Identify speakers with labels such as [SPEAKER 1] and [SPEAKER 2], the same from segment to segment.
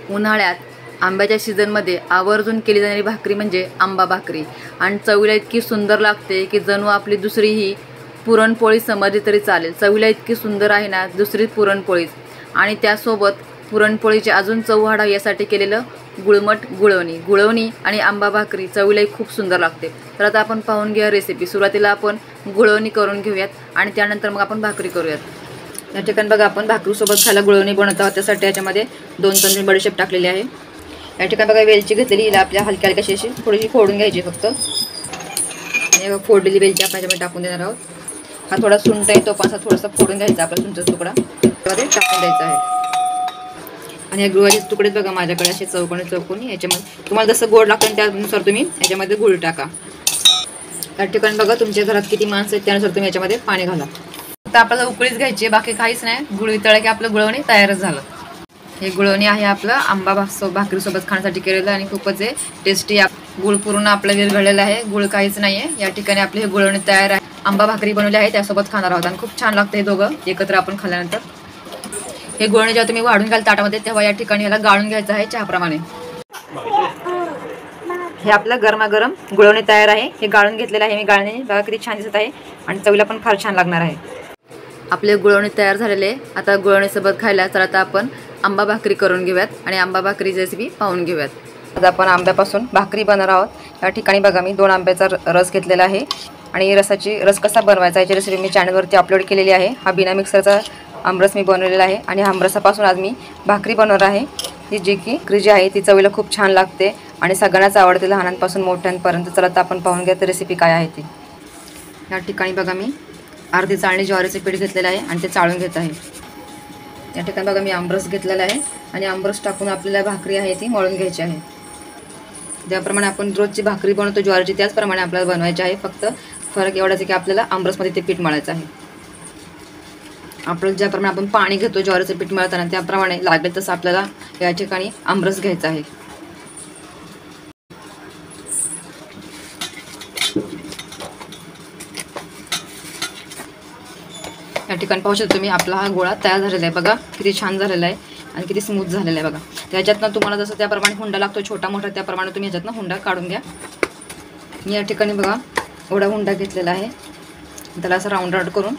[SPEAKER 1] उन्हाळ्यात आंब्याच्या सीझनमध्ये आवर्जून केली जाणारी भाकरी म्हणजे आंबा भाकरी आणि चवीला इतकी सुंदर लागते की जणू आपली दुसरी ही पुरणपोळी समजली तरी चालेल। चवीला इतकी सुंदर आहे ना दुसरी पुरणपोळीच। आणि त्यासोबत पुरणपोळीची अजून चव वाढावी यासाठी केलेलं गुळमट गुळवणी आणि आंबा भाकरी चवीला खूप सुंदर लागते। तर आता आपण पाहून घेऊया रेसिपी। सुरुवातीला आपण गुळवणी करून घेऊयात आणि त्यानंतर मग आपण भाकरी करूयात। या ठिकाणी बघा आपण भाकरीसोबत खायला गुळवणी बनवत आहोत, त्यासाठी याच्यामध्ये 2 चमचे बडीशेप टाकलेली आहे। या ठिकाणी बघा वेलची घेतलेली, हिला आपल्या हलक्या हलक्याशी अशी थोडीशी फोडून घ्यायची फक्त। आणि फोडलेली वेलची आपण याच्यामध्ये टाकून देणार आहोत। हा थोडा सुंठ आहे तो पण थोडासा फोडून घ्यायचा, आपला सुंठचा तुकडा त्यामध्ये टाकून द्यायचा आहे। आणि या गुळाचे तुकडे बघा माझ्याकडे असे चौकोनी याच्यामध्ये तुम्हाला जसं गोड लागतं त्यानुसार तुम्ही याच्यामध्ये गुळ टाका। या ठिकाणी बघा तुमच्या घरात किती माणसं आहेत त्यानुसार तुम्ही याच्यामध्ये पाणी घाला। आता आपल्याला उकळीच घ्यायची, बाकी काहीच नाही। गुळ वितळलं की आपलं गुळवणी तयारच झालं। हे गुळवणी आहे आपलं आंबा भाकरीसोबत खाण्यासाठी केलेलं आणि खूपच टेस्टी। गुळ पूर्ण आपलं विरघळलेलं आहे, गुळ काहीच नाहीये। या ठिकाणी आपली हे गुळवणी तयार आहे। आंबा भाकरी बनवली आहे त्यासोबत खाणार आहोत आणि खूप छान लागतं हे दोघं एकत्र आपण खाल्ल्यानंतर। हे गुळवणी जेव्हा तुम्ही वाढून घ्याल ताटामध्ये तेव्हा या ठिकाणी याला गाळून घ्यायचं आहे चहाप्रमाणे। हे आपलं गरमागरम गुळवणी तयार आहे। हे गाळून घेतलेलं आहे मी गाळणी, बघा किती छान दिसत आहे आणि चवीला पण फार छान लागणार आहे। आपले गुळवणी तयार झालेले आता गुळवणीसोबत खायला तर आता आपण आंबा भाकरी करून घेऊयात आणि आंबा भाकरी रेसिपी पाहून घेऊयात। आता आपण आंब्यापासून भाकरी बनवणार आहोत। या ठिकाणी बघा मी 2 आंब्याचा रस घेतलेला आहे आणि रस कसा बनवायचा याची रेसिपी मी चॅनलवरती अपलोड केलेली आहे। हा बिना मिक्सरचा आमरस मी बनवलेला आहे आणि आमरसापासून आज मी भाकरी बनवणार आहे। ही जी आहे ती चवीला खूप छान लागते आणि सगळ्यांनाच आवडते, लहानांपासून मोठ्यांपर्यंत। चला आता आपण पाहून घ्या रेसिपी काय आहे ती। या ठिकाणी बघा मी अर्धी चाळणी ज्वारीचे पीठ घेतलेलं आहे आणि ते चाळून घेत आहे। या ठिकाणी बघा मी आमरस घेतलेला आहे आणि आमरस टाकून आपल्याला भाकरी आहे ती मळून घ्यायची आहे। ज्याप्रमाणे आपण रोजची भाकरी बनवतो ज्वारीची त्याचप्रमाणे आपल्याला बनवायची आहे, फक्त फरक एवढाच आहे की आपल्याला आमरसमध्ये ते पीठ मळायचं आहे। आपण ज्याप्रमाणे आपण पाणी घेतो ज्वारीचं पीठ मळताना त्याप्रमाणे लागेल तसं आपल्याला या ठिकाणी आमरस घ्यायचा आहे। या ठिकाणी पाहू शकता तुम्ही आपला हा गोळा तयार झालेला आहे, बघा किती छान झालेला आहे आणि किती स्मूथ झालेला आहे बघा। त्याच्यातनं तुम्हाला जसं त्याप्रमाणे हुंडा लागतो छोटा मोठा त्याप्रमाणे तुम्ही ह्याच्यातनं हुंडा काढून घ्या। मी या ठिकाणी बघा एवढा हुंडा घेतलेला आहे, त्याला असं राऊंड करून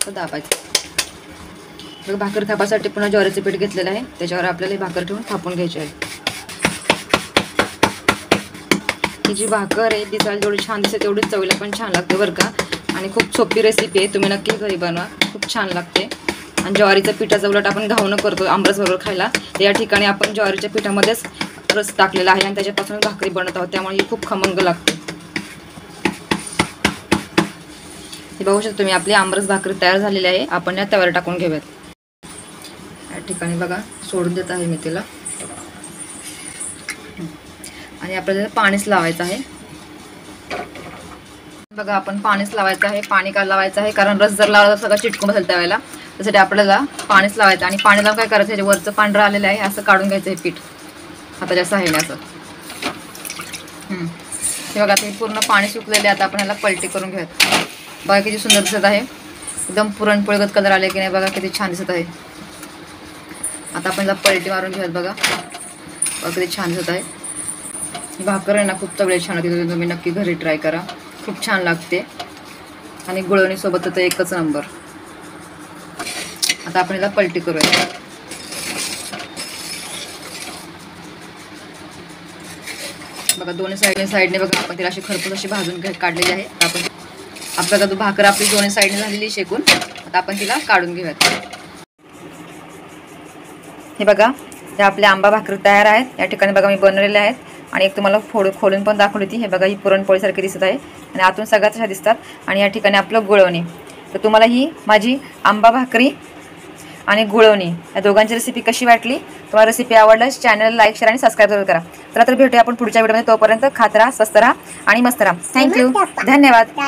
[SPEAKER 1] दाबायचं। बघा भाकर थापासाठी पुन्हा ज्वारीचं पीठ घेतलेलं आहे, त्याच्यावर आपल्याला ही भाकर ठेवून थापून घ्यायची आहे। ही जी भाकर आहे दिसायला जेवढी छान दिसते तेवढीच चवीला पण छान लागते बरं का। आणि खूप सोपी रेसिपी आहे, तुम्ही नक्की घरी बनवा, खूप छान लागते। आणि ज्वारीच्या पिठाचा उलट आपण घावणं करतो आमरस बरोबर खायला, तर या ठिकाणी आपण ज्वारीच्या पिठामध्येच रस टाकलेला आहे आणि त्याच्यापासून भाकरी बनवत आहोत, त्यामुळे ही खूप खमंग लागते। हे बघू शकता तुम्ही आपली आमरस भाकरी तयार झालेली आहे, आपण या तव्यावर टाकून घेऊयात। या ठिकाणी बघा सोडून देत आहे मी तिला आणि आपल्याला पाणीच लावायचं आहे। बघा आपण पाणीच लावायचं आहे। पाणी का लावायचं आहे कारण रस जर लावला तर सगळं चिटकून बसेल त्यावेळेला, त्यासाठी आपल्याला पाणीच लावायचं। आणि पाणी लावून काय करायचं, वरचं पांढरं आलेलं आहे असं काढून घ्यायचं हे पीठ हाताच्या सहाय्याने असं। हे बघा ते पूर्ण पाणी सुकलेले, आता आपण ह्याला पलटी करून घेऊयात। बघा किती सुंदर दिसत आहे, एकदम पुरणपोळीगत कलर आले की नाही, बघा किती छान दिसत आहे। आता आपण ह्याला पलटी मारून घेऊयात, बघा किती छान दिसत आहे। भाकर आहे ना खूप चवीला छान होती, तुम्ही नक्की घरी ट्राय करा, खूप छान लागते आणि गुळवणी सोबत तर एकच नंबर। आता आपण याला पलटी करूया। बघा दोन्ही साईडने बघा आपण तिला अशी खरपूस अशी भाजून काढलेली आहे। आपण आपल्याला भाकर आपली दोन्ही साईडने झालेली शेकून, आता आपण तिला काढून घेऊयात। हे बघा हे आपल्या आंबा भाकरी तयार आहेत। या ठिकाणी बघा मी बनवलेले आहेत आणि एक तुम्हाला खोलून पण दाखवली होती। हे बघा ही पुरणपोळीसारखी दिसत आहे आणि आतून सगळ्यात अशा दिसतात। आणि या ठिकाणी आपलं गुळवणी। तर तुम्हाला ही माझी आंबा भाकरी आणि गुळवणी या दोघांची रेसिपी कशी वाटली, तुम्हाला रेसिपी आवडल्यास चॅनल लाईक शेअर आणि सबस्क्राईब करा। तर भेटूया आपण पुढच्या व्हिडिओमध्ये, तोपर्यंत खात राहा, स्वस्त राहा आणि मस्त राहा। थँक्यू, धन्यवाद।